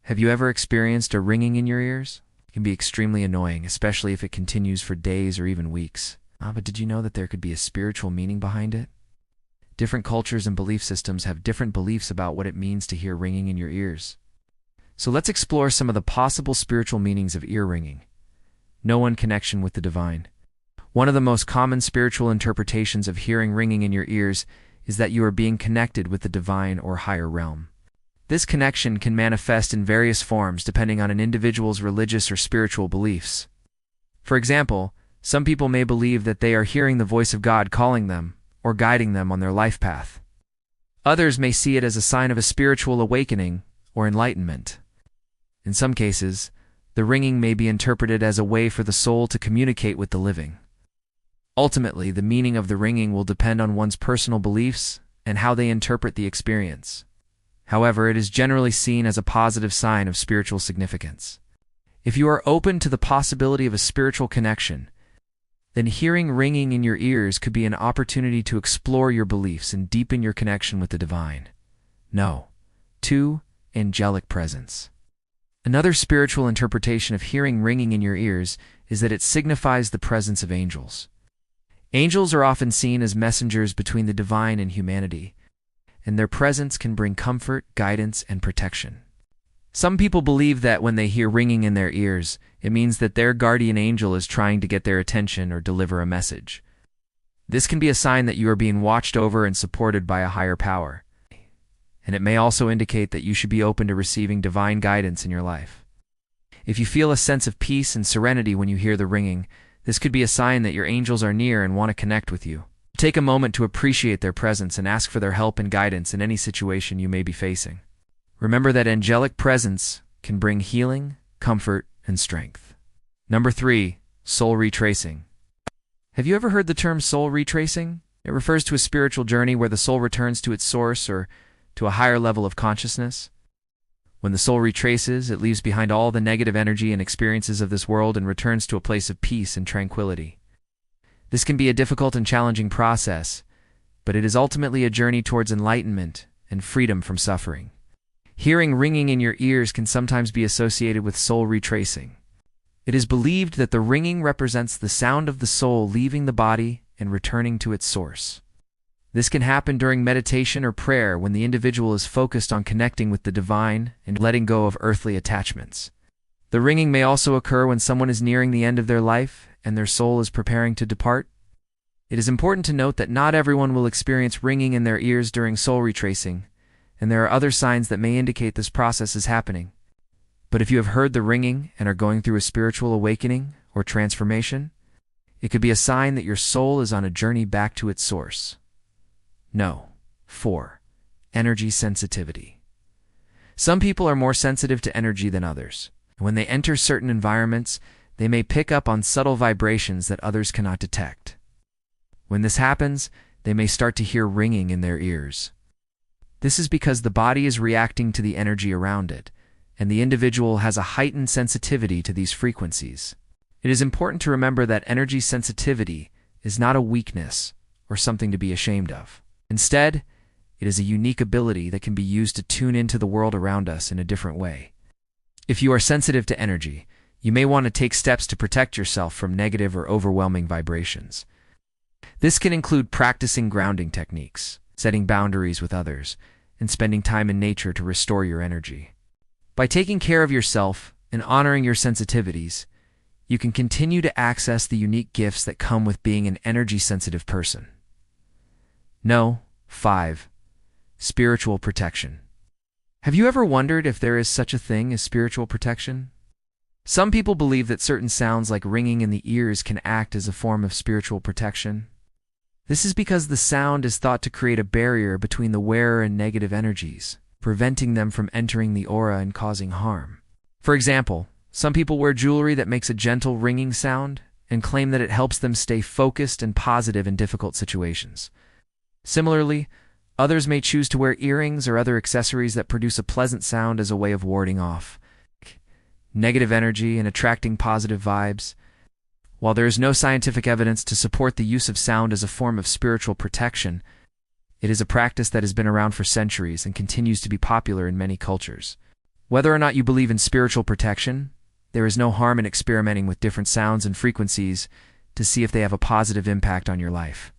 Have you ever experienced a ringing in your ears? It can be extremely annoying, especially if it continues for days or even weeks. But did you know that there could be a spiritual meaning behind it? Different cultures and belief systems have different beliefs about what it means to hear ringing in your ears. So let's explore some of the possible spiritual meanings of ear ringing. No connection with the divine. One of the most common spiritual interpretations of hearing ringing in your ears is that you are being connected with the divine or higher realm. This connection can manifest in various forms depending on an individual's religious or spiritual beliefs. For example, some people may believe that they are hearing the voice of God calling them or guiding them on their life path. Others may see it as a sign of a spiritual awakening or enlightenment. In some cases, the ringing may be interpreted as a way for the soul to communicate with the living. Ultimately, the meaning of the ringing will depend on one's personal beliefs and how they interpret the experience. However, it is generally seen as a positive sign of spiritual significance. If you are open to the possibility of a spiritual connection, then hearing ringing in your ears could be an opportunity to explore your beliefs and deepen your connection with the divine. No. 2. Angelic presence. Another spiritual interpretation of hearing ringing in your ears is that it signifies the presence of angels. Angels are often seen as messengers between the divine and humanity, and their presence can bring comfort, guidance, and protection. Some people believe that when they hear ringing in their ears, it means that their guardian angel is trying to get their attention or deliver a message. This can be a sign that you are being watched over and supported by a higher power, and it may also indicate that you should be open to receiving divine guidance in your life. If you feel a sense of peace and serenity when you hear the ringing, this could be a sign that your angels are near and want to connect with you. Take a moment to appreciate their presence and ask for their help and guidance in any situation you may be facing. Remember that angelic presence can bring healing, comfort, and strength. Number 3. Soul retracing. Have you ever heard the term soul retracing? It refers to a spiritual journey where the soul returns to its source or to a higher level of consciousness. When the soul retraces, it leaves behind all the negative energy and experiences of this world and returns to a place of peace and tranquility. This can be a difficult and challenging process, but it is ultimately a journey towards enlightenment and freedom from suffering. Hearing ringing in your ears can sometimes be associated with soul retracing. It is believed that the ringing represents the sound of the soul leaving the body and returning to its source. This can happen during meditation or prayer when the individual is focused on connecting with the divine and letting go of earthly attachments. The ringing may also occur when someone is nearing the end of their life and their soul is preparing to depart. It is important to note that not everyone will experience ringing in their ears during soul retracing, and there are other signs that may indicate this process is happening. But if you have heard the ringing and are going through a spiritual awakening or transformation, it could be a sign that your soul is on a journey back to its source. No. 4. Energy sensitivity. Some people are more sensitive to energy than others. When they enter certain environments, they may pick up on subtle vibrations that others cannot detect. When this happens, they may start to hear ringing in their ears. This is because the body is reacting to the energy around it, and the individual has a heightened sensitivity to these frequencies. It is important to remember that energy sensitivity is not a weakness or something to be ashamed of. Instead, it is a unique ability that can be used to tune into the world around us in a different way. If you are sensitive to energy, you may want to take steps to protect yourself from negative or overwhelming vibrations. This can include practicing grounding techniques, setting boundaries with others, and spending time in nature to restore your energy. By taking care of yourself and honoring your sensitivities, you can continue to access the unique gifts that come with being an energy-sensitive person. No. 5. Spiritual protection. Have you ever wondered if there is such a thing as spiritual protection? Some people believe that certain sounds like ringing in the ears can act as a form of spiritual protection. This is because the sound is thought to create a barrier between the wearer and negative energies, preventing them from entering the aura and causing harm. For example, some people wear jewelry that makes a gentle ringing sound and claim that it helps them stay focused and positive in difficult situations. Similarly, others may choose to wear earrings or other accessories that produce a pleasant sound as a way of warding off negative energy and attracting positive vibes. While there is no scientific evidence to support the use of sound as a form of spiritual protection, it is a practice that has been around for centuries and continues to be popular in many cultures. Whether or not you believe in spiritual protection, there is no harm in experimenting with different sounds and frequencies to see if they have a positive impact on your life.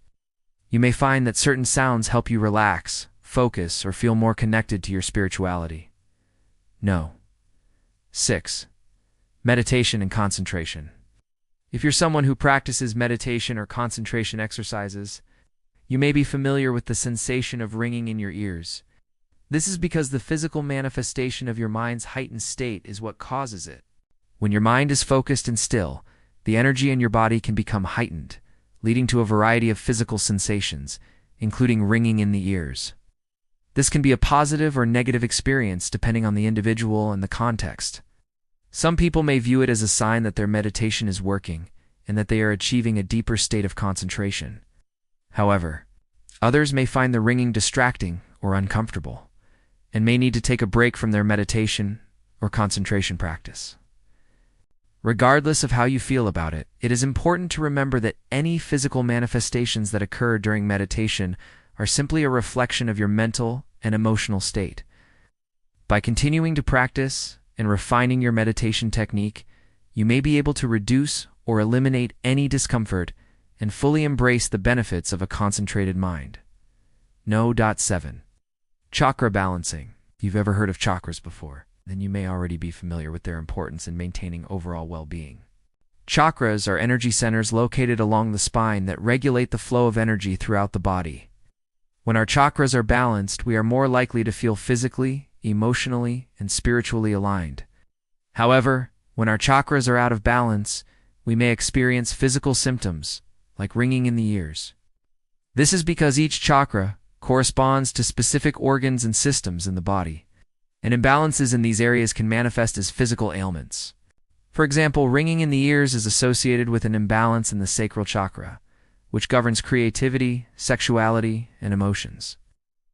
You may find that certain sounds help you relax, focus, or feel more connected to your spirituality. No. 6. Meditation and concentration. If you're someone who practices meditation or concentration exercises, you may be familiar with the sensation of ringing in your ears. This is because the physical manifestation of your mind's heightened state is what causes it. When your mind is focused and still, the energy in your body can become heightened, leading to a variety of physical sensations, including ringing in the ears. This can be a positive or negative experience depending on the individual and the context. Some people may view it as a sign that their meditation is working and that they are achieving a deeper state of concentration. However, others may find the ringing distracting or uncomfortable and may need to take a break from their meditation or concentration practice. Regardless of how you feel about it, it is important to remember that any physical manifestations that occur during meditation are simply a reflection of your mental and emotional state. By continuing to practice and refining your meditation technique, you may be able to reduce or eliminate any discomfort and fully embrace the benefits of a concentrated mind. No. 7. Chakra balancing. If you've ever heard of chakras before, then you may already be familiar with their importance in maintaining overall well-being. Chakras are energy centers located along the spine that regulate the flow of energy throughout the body. When our chakras are balanced, we are more likely to feel physically, emotionally, and spiritually aligned. However, when our chakras are out of balance, we may experience physical symptoms, like ringing in the ears. This is because each chakra corresponds to specific organs and systems in the body, and imbalances in these areas can manifest as physical ailments. For example, ringing in the ears is associated with an imbalance in the sacral chakra, which governs creativity, sexuality, and emotions.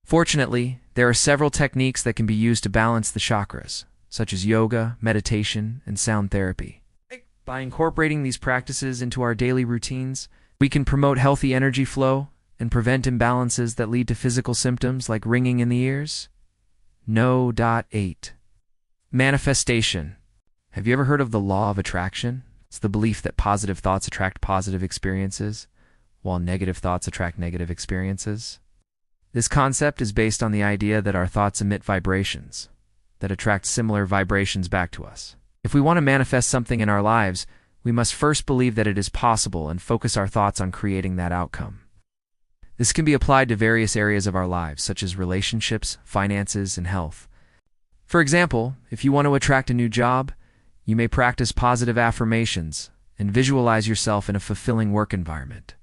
Fortunately, there are several techniques that can be used to balance the chakras, such as yoga, meditation, and sound therapy. By incorporating these practices into our daily routines, we can promote healthy energy flow and prevent imbalances that lead to physical symptoms like ringing in the ears. No. 8. Manifestation. Have you ever heard of the law of attraction? It's the belief that positive thoughts attract positive experiences, while negative thoughts attract negative experiences. This concept is based on the idea that our thoughts emit vibrations that attract similar vibrations back to us. If we want to manifest something in our lives, we must first believe that it is possible and focus our thoughts on creating that outcome. This can be applied to various areas of our lives, such as relationships, finances, and health. For example, if you want to attract a new job, you may practice positive affirmations and visualize yourself in a fulfilling work environment.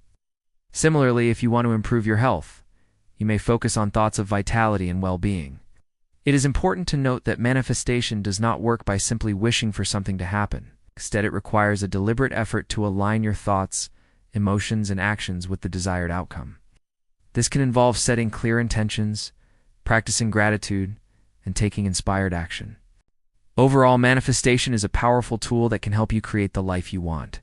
Similarly, if you want to improve your health, you may focus on thoughts of vitality and well-being. It is important to note that manifestation does not work by simply wishing for something to happen. Instead, it requires a deliberate effort to align your thoughts, emotions, and actions with the desired outcome. This can involve setting clear intentions, practicing gratitude, and taking inspired action. Overall, manifestation is a powerful tool that can help you create the life you want.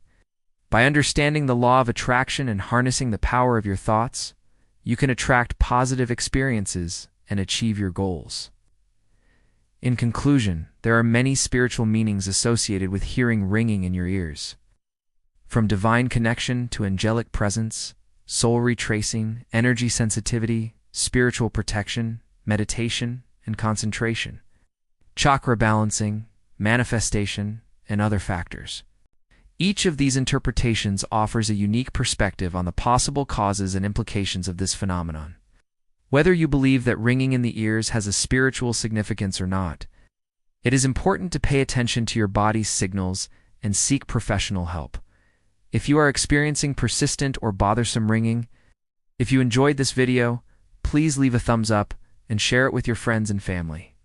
By understanding the law of attraction and harnessing the power of your thoughts, you can attract positive experiences and achieve your goals. In conclusion, there are many spiritual meanings associated with hearing ringing in your ears. From divine connection to angelic presence, soul retracing, energy sensitivity, spiritual protection, meditation, and concentration, chakra balancing, manifestation, and other factors. Each of these interpretations offers a unique perspective on the possible causes and implications of this phenomenon. Whether you believe that ringing in the ears has a spiritual significance or not, it is important to pay attention to your body's signals and seek professional help. If you are experiencing persistent or bothersome ringing, if you enjoyed this video, please leave a thumbs up and share it with your friends and family.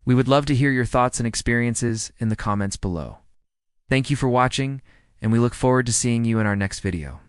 We would love to hear your thoughts and experiences in the comments below. Thank you for watching, and we look forward to seeing you in our next video.